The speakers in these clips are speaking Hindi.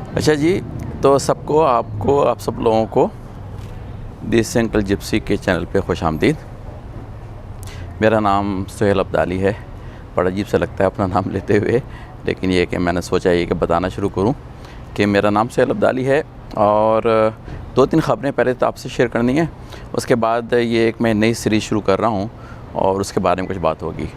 अच्छा जी, तो सबको आपको आप सब लोगों को देसी अंकल जिप्सी के चैनल पे खुश आमदीद। मेरा नाम सुहेल अब्दाली है। बड़ा अजीब सा लगता है अपना नाम लेते हुए, लेकिन ये कि मैंने सोचा ये कि बताना शुरू करूं कि मेरा नाम सुहेल अब्दाली है और 2-3 ख़बरें पहले तो आपसे शेयर करनी है। उसके बाद ये एक मैं नई सीरीज़ शुरू कर रहा हूँ और उसके बारे में कुछ बात होगी,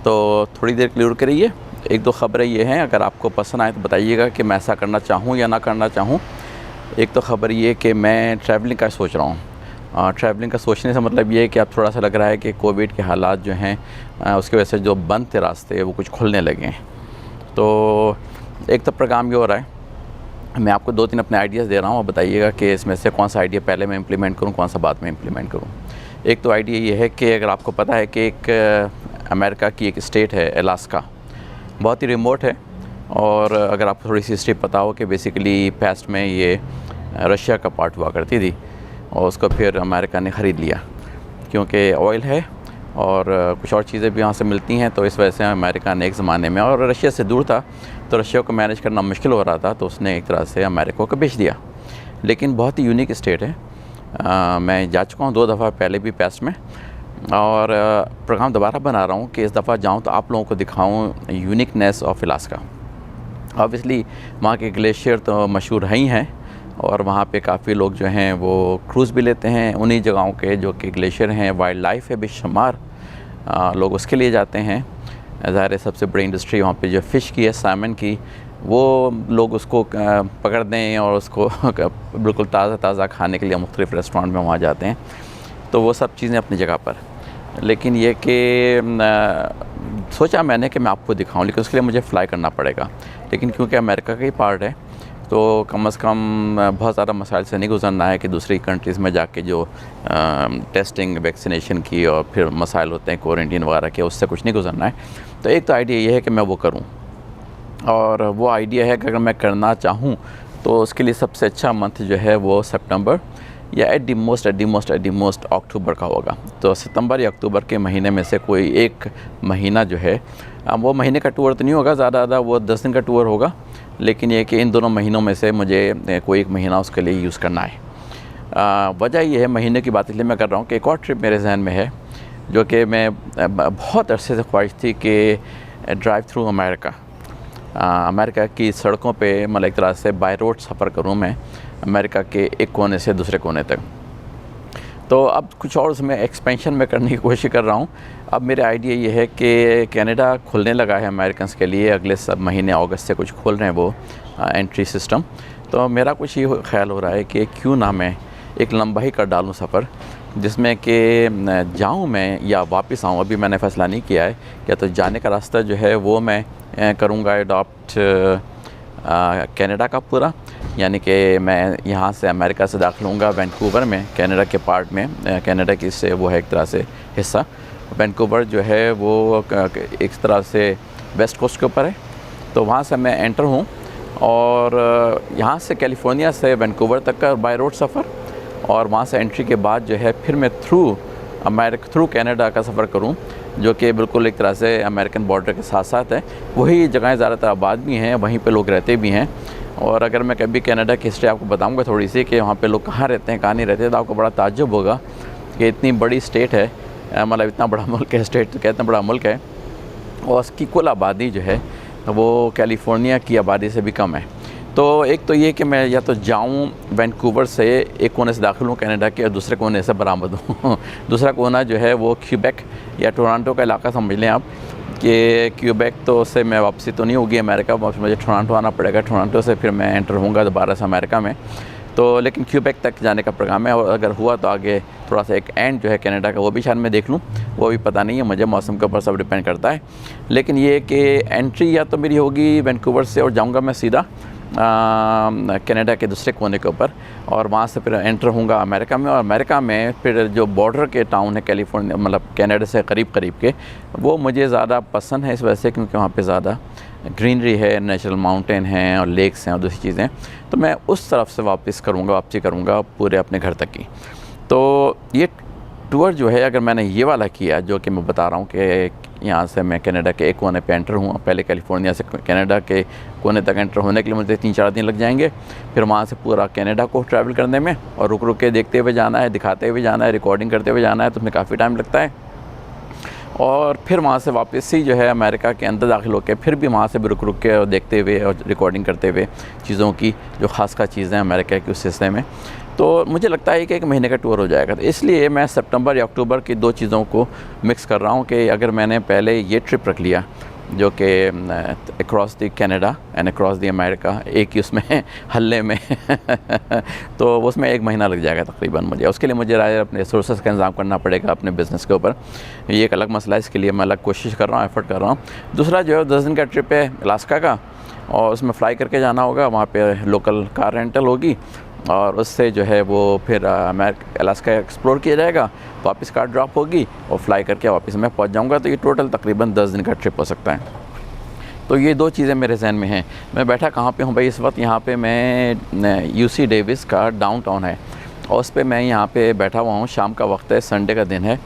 तो थोड़ी देर क्लियर करिए। 1-2 ख़बरें ये हैं, अगर आपको पसंद आए तो बताइएगा कि मैं ऐसा करना चाहूँ या ना करना चाहूँ। एक तो ख़बर ये कि मैं ट्रैवलिंग का सोच रहा हूँ। ट्रैवलिंग का सोचने से मतलब ये है कि अब थोड़ा सा लग रहा है कि कोविड के हालात जो हैं उसकी वजह से जो बंद थे रास्ते वो कुछ खुलने लगे हैं। तो एक तो प्रोग्राम ये हो रहा है, मैं आपको 2-3 अपने आइडियाज़ दे रहा हूँ और बताइएगा कि इसमें से कौन सा आइडिया पहले मैं इम्प्लीमेंट करूँ, कौन सा बाद में इम्प्लीमेंट करूँ। एक तो आइडिया ये है कि अगर आपको पता है कि एक अमेरिका की एक स्टेट है अलास्का, बहुत ही रिमोट है, और अगर आपको थोड़ी सी हिस्ट्री पता हो कि बेसिकली पास्ट में ये रशिया का पार्ट हुआ करती थी और उसको फिर अमेरिका ने ख़रीद लिया क्योंकि ऑयल है और कुछ और चीज़ें भी यहाँ से मिलती हैं। तो इस वजह से अमेरिका ने एक ज़माने में, और रशिया से दूर था तो रशिया को मैनेज करना मुश्किल हो रहा था, तो उसने एक तरह से अमेरिका को बेच दिया। लेकिन बहुत ही यूनिक स्टेट है। मैं जा चुका हूँ 2 दफ़ा पहले भी पास्ट में, और प्रोग्राम दोबारा बना रहा हूँ कि इस दफ़ा जाऊँ तो आप लोगों को दिखाऊँ यूनिकनेस ऑफ अलास्का। ऑब्वियसली वहाँ के ग्लेशियर तो मशहूर ही हैं और वहाँ पे काफ़ी लोग जो हैं वो क्रूज़ भी लेते हैं उन्हीं जगहों के जो कि ग्लेशियर हैं। वाइल्ड लाइफ है बेशुमार, लोग उसके लिए जाते हैं। ज़ाहिर है सबसे बड़ी इंडस्ट्री वहाँ पे जो फ़िश की है, सामन की, वो लोग उसको पकड़ दें और उसको बिल्कुल ताज़ा खाने के लिए मुख्तलिफ़ रेस्टोरेंट में वहाँ जाते हैं। तो वो सब चीज़ें अपनी जगह पर, लेकिन ये कि सोचा मैंने कि मैं आपको दिखाऊं, लेकिन उसके लिए मुझे फ़्लाई करना पड़ेगा। लेकिन क्योंकि अमेरिका का ही पार्ट है तो कम से कम बहुत ज़्यादा मसाइल से नहीं गुजरना है कि दूसरी कंट्रीज़ में जाके जो टेस्टिंग वैक्सीनेशन की और फिर मसाइल होते हैं क्वारंटीन वगैरह के, उससे कुछ नहीं गुजरना है। तो एक तो आइडिया ये है कि मैं वो करूँ, और वो आइडिया है कि अगर मैं करना चाहूँ तो उसके लिए सबसे अच्छा मंथ जो है वो सितंबर या एट दी मोस्ट अक्टूबर का होगा। तो सितंबर या अक्टूबर के महीने में से कोई एक महीना जो है, वो महीने का टूर तो नहीं होगा, ज़्यादा वो 10 दिन का टूर होगा, लेकिन ये कि इन दोनों महीनों में से मुझे कोई एक महीना उसके लिए यूज़ करना है। वजह ये है, महीने की बात इसलिए मैं कर रहा हूँ कि एक और ट्रिप मेरे जहन में है जो कि मैं बहुत अरसे से ख्वाहिश थी कि ड्राइव थ्रू अमेरिका, अमेरिका की सड़कों पे मतलब एक तरह से बाय रोड सफ़र करूँ मैं अमेरिका के एक कोने से दूसरे कोने तक। तो अब कुछ और उसमें एक्सपेंशन में करने की कोशिश कर रहा हूँ। अब मेरा आइडिया ये है कि कनाडा खुलने लगा है अमेरिकन्स के लिए, अगले सब महीने अगस्त से कुछ खोल रहे हैं वो एंट्री सिस्टम। तो मेरा कुछ ये ख्याल हो रहा है कि क्यों ना मैं एक लंबा ही कर डालूँ सफ़र, जिसमें कि जाऊँ मैं या वापस आऊँ। अभी मैंने फ़ैसला नहीं किया है, या तो जाने का रास्ता जो है वो मैं करूँगा अडॉप्ट कनाडा का पूरा, यानी कि मैं यहाँ से अमेरिका से दाखिल होऊंगा वैंकूवर में, कनाडा के पार्ट में, कनाडा की से वो है एक तरह से हिस्सा। वैंकूवर जो है वो एक तरह से वेस्ट कोस्ट के ऊपर है, तो वहाँ से मैं एंटर हूँ और यहाँ से कैलिफोर्निया से वैंकूवर तक का बाय रोड सफ़र, और वहाँ से एंट्री के बाद जो है फिर मैं थ्रू कनाडा का सफ़र करूँ, जो कि बिल्कुल एक तरह से अमेरिकन बॉर्डर के साथ साथ है। वही जगहें ज़्यादातर आबाद भी हैं, वहीं पे लोग रहते भी हैं। और अगर मैं कभी कनाडा की हिस्ट्री आपको बताऊंगा थोड़ी सी कि वहाँ पे लोग कहाँ रहते हैं कहाँ नहीं रहते, तो आपको बड़ा ताज्जुब होगा कि इतनी बड़ी स्टेट है, मतलब इतना बड़ा मुल्क है, स्टेट तो क्या इतना बड़ा मुल्क है, और उसकी कुल आबादी जो है वो कैलिफोर्निया की आबादी से भी कम है। तो एक तो ये कि मैं या तो जाऊँ वैंकूवर से एक कोने से दाखिल हूँ कनाडा के और दूसरे कोने से बरामद हूँ। दूसरा कोना जो है वो क्यूबेक या टोरंटो का इलाका समझ लें आप, कि क्यूबेक तो से मैं वापसी तो नहीं होगी अमेरिका, वापस मुझे टोरंटो आना पड़ेगा, टोरंटो से फिर मैं एंटर होऊंगा दोबारा से अमेरिका में। तो लेकिन क्यूबेक तक जाने का प्रोग्राम है, और अगर हुआ तो आगे थोड़ा सा एक एंड जो है कनाडा का वो भी शायद मैं देख लूँ, वो भी पता नहीं है मुझे, मौसम के ऊपर सब डिपेंड करता है। लेकिन ये कि एंट्री या तो मेरी होगी वैंकूवर से और जाऊँगा मैं सीधा कनाडा के दूसरे कोने के ऊपर, और वहाँ से फिर एंटर होऊंगा अमेरिका में, और अमेरिका में फिर जो बॉर्डर के टाउन है कैलिफोर्निया मतलब कनाडा से करीब के, वो मुझे ज़्यादा पसंद है इस वजह से क्योंकि वहाँ पे ज़्यादा ग्रीनरी है, नेचुरल माउंटेन हैं और लेक्स हैं और दूसरी चीज़ें। तो मैं उस तरफ से वापसी करूँगा पूरे अपने घर तक की। तो ये टूर जो है अगर मैंने ये वाला किया जो कि मैं बता रहा हूँ कि यहाँ से मैं कनाडा के एक कोने पे एंटर हुआ। पहले कैलिफोर्निया से कनाडा के कोने तक एंटर होने के लिए मुझे 3-4 दिन लग जाएंगे। फिर वहाँ से पूरा कनाडा को ट्रैवल करने में और रुक रुक के देखते हुए जाना है, दिखाते हुए जाना है, रिकॉर्डिंग करते हुए जाना है, तो उसमें काफ़ी टाइम लगता है। और फिर वहाँ से वापस ही जो है अमेरिका के अंदर दाखिल होकर फिर भी वहाँ से भी रुक रुक के और देखते हुए और रिकॉर्डिंग करते हुए चीज़ों की जो ख़ास चीज़ें हैं अमेरिका के उस हिस्से में। तो मुझे लगता है कि 1 महीने का टूर हो जाएगा। तो इसलिए मैं सितंबर या अक्टूबर की 2 चीज़ों को मिक्स कर रहा हूँ कि अगर मैंने पहले ये ट्रिप रख लिया जो कि across the Canada and across the America, एक ही उसमें हल्ले में तो उसमें 1 महीना लग जाएगा तकरीबन मुझे। उसके लिए मुझे अपने रिसोर्सेज का इंतजाम करना पड़ेगा अपने बिज़नेस के ऊपर। ये एक अलग मसला है, इसके लिए मैं अलग कोशिश कर रहा हूँ, एफ़र्ट कर रहा हूँ। दूसरा जो है 10 दिन का ट्रिप है अलास्का का, और उसमें फ़्लाई करके जाना होगा। वहाँ पे लोकल कार रेंटल होगी और उससे जो है वो फिर अलास्का एक्सप्लोर किया जाएगा, वापस कार ड्रॉप होगी और फ्लाई करके वापस मैं पहुंच जाऊंगा। तो ये टोटल तकरीबन 10 दिन का ट्रिप हो सकता है। तो ये 2 चीज़ें मेरे जहन में हैं। मैं बैठा कहाँ पे हूँ भाई इस वक्त? यहाँ पे मैं यूसी डेविस का डाउनटाउन है और उस पर मैं यहाँ पे बैठा हुआ हूँ। शाम का वक्त है, संडे का दिन है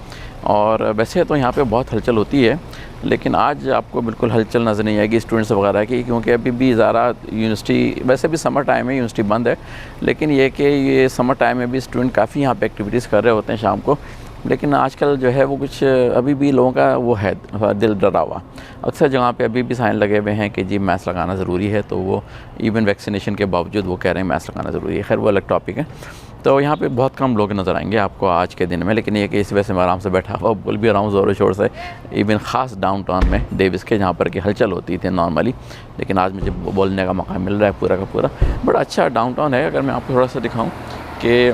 और वैसे तो यहाँ पे बहुत हलचल होती है, लेकिन आज आपको बिल्कुल हलचल नज़र नहीं आएगी स्टूडेंट्स वगैरह की, क्योंकि अभी भी ज़्यादा यूनिवर्सिटी, वैसे भी समर टाइम है, यूनिवर्सिटी बंद है, लेकिन ये कि ये समर टाइम में भी स्टूडेंट काफ़ी यहाँ पे एक्टिविटीज़ कर रहे होते हैं शाम को। लेकिन आजकल जो है वो कुछ अभी भी लोगों का वो है दिल डरा हुआ। अक्सर जगह पे अभी भी साइन लगे हुए हैं कि जी मास्क लगाना ज़रूरी है, तो वो इवन वैक्सीनेशन के बावजूद वो कह रहे हैं मास्क लगाना ज़रूरी है। खैर वो अलग टॉपिक है। तो यहाँ पे बहुत कम लोग नज़र आएंगे आपको आज के दिन में, लेकिन ये कि इस वजह से मैं आराम से बैठा हुआ बोल भी रहा हूँ ज़ोर शोर से, इवन ख़ास डाउनटाउन में डेविस के, जहाँ पर कि हलचल होती थी नॉर्मली, लेकिन आज मुझे बोलने का मौका मिल रहा है पूरा का पूरा। बड़ा अच्छा डाउनटाउन है। अगर मैं आपको थोड़ा सा दिखाऊँ कि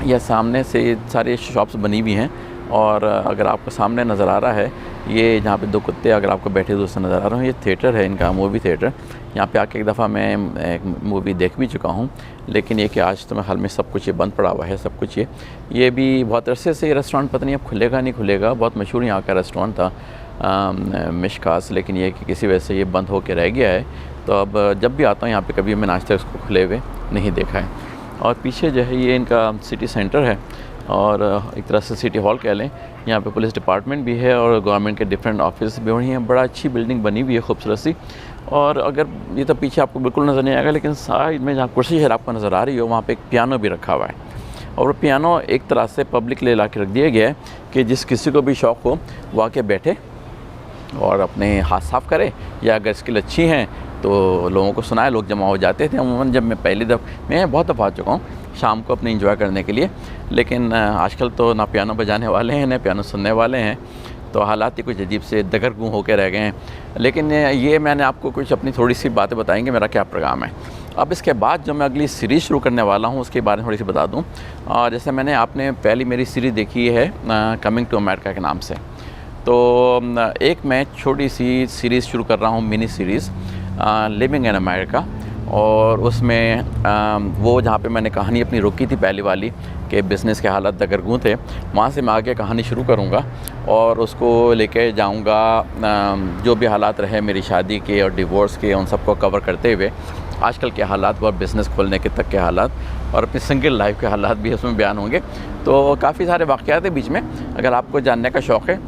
यह सामने से सारी शॉप्स बनी हुई हैं और अगर आपको सामने नज़र आ रहा है ये जहाँ पे 2 कुत्ते अगर आपको बैठे हुए नज़र आ रहे हैं, ये थिएटर है इनका, मूवी थिएटर। यहाँ पे आके एक दफ़ा मैं एक मूवी देख भी चुका हूँ, लेकिन ये कि आज तो मैं हाल में सब कुछ ये बंद पड़ा हुआ है सब कुछ। ये भी बहुत अरसे से ये रेस्टोरेंट पता नहीं अब खुलेगा नहीं खुलेगा, बहुत मशहूर यहाँ का रेस्टोरेंट था मिशकास, लेकिन ये कि किसी वजह से ये बंद होकर रह गया है। तो अब जब भी आता हूँ यहाँ पर कभी मैं आज तक इसको खुले हुए नहीं देखा है। और पीछे जो है ये इनका सिटी सेंटर है और एक तरह से सिटी हॉल कह लें। यहाँ पे पुलिस डिपार्टमेंट भी है और गवर्नमेंट के डिफरेंट ऑफिस भी बनी हैं। बड़ा अच्छी बिल्डिंग बनी हुई है, खूबसूरत सी। और अगर ये तो पीछे आपको बिल्कुल नज़र नहीं आएगा, लेकिन साइड में जहाँ कुर्सी है आपको नज़र आ रही हो, वहाँ पे एक पियानो भी रखा हुआ है। और वो पियानो एक तरह से पब्लिक ले ला के रख दिया गया है कि जिस किसी को भी शौक़ हो वो आके बैठे और अपने हाथ साफ़ करे, या अगर स्किल अच्छी हैं तो लोगों को सुनाए। लोग जमा हो जाते थे अमूमन। जब मैं बहुत दफ़ा आ चुका हूँ शाम को अपने इंजॉय करने के लिए, लेकिन आजकल तो ना पियानो बजाने वाले हैं ना पियानो सुनने वाले हैं, तो हालात ही कुछ अजीब से दगरगूं होकर रह गए हैं। लेकिन ये मैंने आपको कुछ अपनी थोड़ी सी बातें बताएंगे मेरा क्या प्रोग्राम है। अब इसके बाद जो मैं अगली सीरीज़ शुरू करने वाला हूँ उसके बारे में थोड़ी सी बता दूँ। जैसे आपने पहली मेरी सीरीज़ देखी है कमिंग टू अमेरिका के नाम से, तो एक मैं छोटी सी सीरीज़ शुरू कर रहा हूँ, mini series living in America. और उसमें वो जहाँ पे मैंने कहानी अपनी रोकी थी पहली वाली कि बिज़नेस के हालात दगरगूं थे, वहाँ से मैं आगे कहानी शुरू करूँगा और उसको लेके जाऊँगा जो भी हालात रहे मेरी शादी के और डिवोर्स के, उन सबको कवर करते हुए आजकल के हालात और बिज़नेस खोलने के तक के हालात और अपनी सिंगल लाइफ के हालात भी उसमें बयान होंगे। तो काफ़ी सारे वाक़यात हैं बीच में। अगर आपको जानने का शौक़ है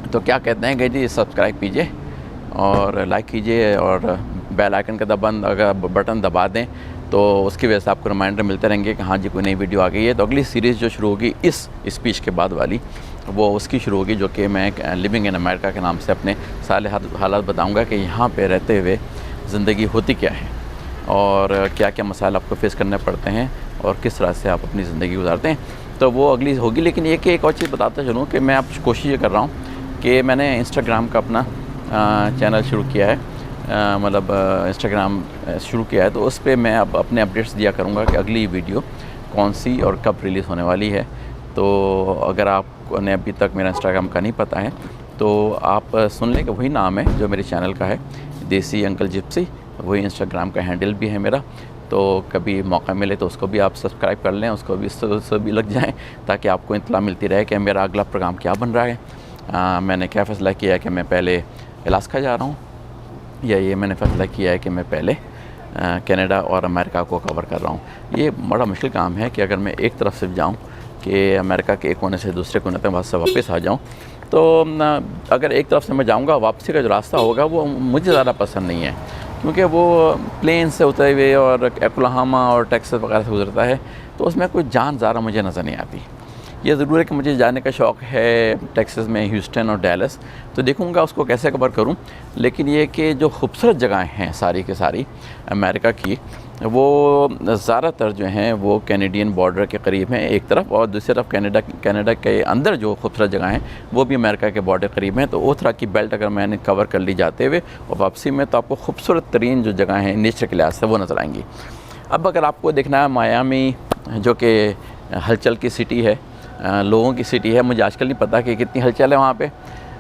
तो क्या कहते हैं कि जी सब्सक्राइब कीजिए और लाइक कीजिए और बेल आइकन का अगर बटन दबा दें तो उसकी वजह से आपको रिमाइंडर मिलते रहेंगे कि हाँ जी कोई नई वीडियो आ गई है। तो अगली सीरीज़ जो शुरू होगी इस स्पीच के बाद वाली, वो उसकी शुरू होगी जो कि मैं लिविंग इन अमेरिका के नाम से अपने सारे हालात बताऊंगा कि यहाँ पे रहते हुए ज़िंदगी होती क्या है और क्या क्या मसाइल आपको फेस करने पड़ते हैं और किस तरह से आप अपनी ज़िंदगी गुजारते हैं। तो वो अगली होगी। लेकिन एक और चीज़ बताता चलूँ कि मैं अब कोशिश ये कर रहा हूँ कि मैंने इंस्टाग्राम का अपना चैनल शुरू किया है, मतलब इंस्टाग्राम शुरू किया है। तो उस पर मैं अब अपने अपडेट्स दिया करूँगा कि अगली वीडियो कौन सी और कब रिलीज़ होने वाली है। तो अगर आपने अभी तक मेरा इंस्टाग्राम का नहीं पता है तो आप सुन लें कि वही नाम है जो मेरे चैनल का है, देसी अंकल जिप्सी, वही इंस्टाग्राम का हैंडल भी है मेरा। तो कभी मौका मिले तो उसको भी आप सब्सक्राइब कर लें, उसको भी लग जाएँ ताकि आपको इत्तला मिलती रहे कि मेरा अगला प्रोग्राम क्या बन रहा है। मैंने क्या फ़ैसला किया है कि मैं पहले अलास्का जा रहा हूँ, या ये मैंने फ़ैसला किया है कि मैं पहले कनाडा और अमेरिका को कवर कर रहा हूँ। ये बड़ा मुश्किल काम है कि अगर मैं एक तरफ से जाऊँ कि अमेरिका के एक कोने से दूसरे कोने तक वहाँ से वापस आ जाऊँ, तो अगर एक तरफ से मैं जाऊँगा, वापसी का जो रास्ता होगा वो मुझे ज़्यादा पसंद नहीं है, क्योंकि वो प्लेन से होते हुए और ओक्लाहोमा और टेक्सास वगैरह से गुजरता है, तो उसमें कोई जान ज़्यादा मुझे नज़र नहीं आती। ये ज़रूर है कि मुझे जाने का शौक़ है टेक्सास में, ह्यूस्टन और डैलस, तो देखूँगा उसको कैसे कवर करूँ। लेकिन ये कि जो खूबसूरत जगहें हैं सारी की सारी अमेरिका की, वो ज़्यादातर जो हैं वो कैनेडियन बॉर्डर के करीब हैं एक तरफ, और दूसरी तरफ कनाडा के अंदर जो खूबसूरत जगह हैं वो भी अमेरिका के बॉर्डर करीब हैं। तो वो तरह की बेल्ट अगर मैंने कवर कर ली जाते हुए और वापसी में, तो आपको खूबसूरत तरीन जो जगह हैं नेचर के लिहाज से वो नज़र आएंगी। अब अगर आपको देखना है मायामी, जो कि हलचल की सिटी है, लोगों की सिटी है, मुझे आजकल नहीं पता कि कितनी हलचल है वहाँ पे,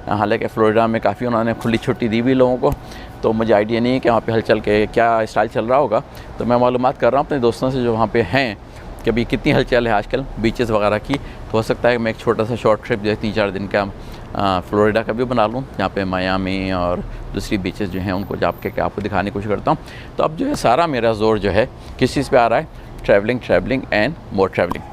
हालांकि फ़्लोरिडा में काफ़ी उन्होंने खुली छुट्टी दी हुई लोगों को, तो मुझे आइडिया नहीं है कि वहाँ पे हलचल के क्या स्टाइल चल रहा होगा। तो मैं मालूमात कर रहा हूँ अपने दोस्तों से जो वहाँ पे हैं कि अभी कितनी हलचल है आजकल बीचेस वगैरह की। तो हो सकता है कि मैं एक छोटा सा शॉर्ट ट्रिप जो है 3-4 दिन का फ़्लोरिडा का भी बना लूँ, जहाँ पे मायामी और दूसरी बीचेस जो हैं उनको जाके आपको दिखाने की कोशिश करता हूँ। तो अब जो है सारा मेरा ज़ोर जो है किस चीज़ पे आ रहा है, ट्रैवलिंग एंड मोर ट्रैवलिंग।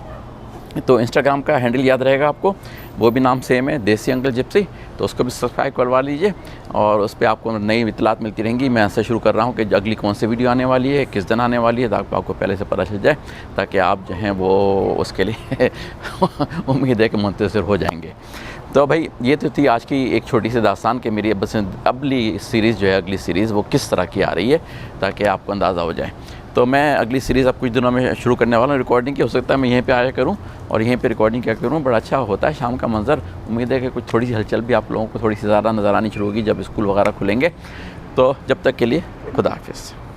तो इंस्टाग्राम का हैंडल याद रहेगा आपको, वो भी नाम सेम है, देसी अंकल जिप्सी, तो उसको भी सब्सक्राइब करवा लीजिए और उस पर आपको नई इतलात मिलती रहेंगी। मैं ऐसे शुरू कर रहा हूँ कि अगली कौन सी वीडियो आने वाली है, किस दिन आने वाली है, ताकि आपको पहले से पता चल जाए, ताकि आप जो हैं वो उसके लिए उम्मीद है कि मुंतज़िर हो जाएंगे। तो भाई ये तो थी आज की एक छोटी सी दास्तान कि मेरी बस अगली सीरीज़ जो है, अगली सीरीज़ वो किस तरह की आ रही है, ताकि आपको अंदाज़ा हो जाए। तो मैं अगली सीरीज़ अब कुछ दिनों में शुरू करने वाला हूँ रिकॉर्डिंग की। हो सकता है मैं यहीं पे आया करूँ और यहीं पे रिकॉर्डिंग क्या करूँ। बड़ा अच्छा होता है शाम का मंज़र। उम्मीद है कि कुछ थोड़ी सी हलचल भी आप लोगों को थोड़ी सी ज़्यादा नज़र आनी शुरू होगी जब स्कूल वगैरह खुलेंगे। तो जब तक के लिए खुदा हाफिज़।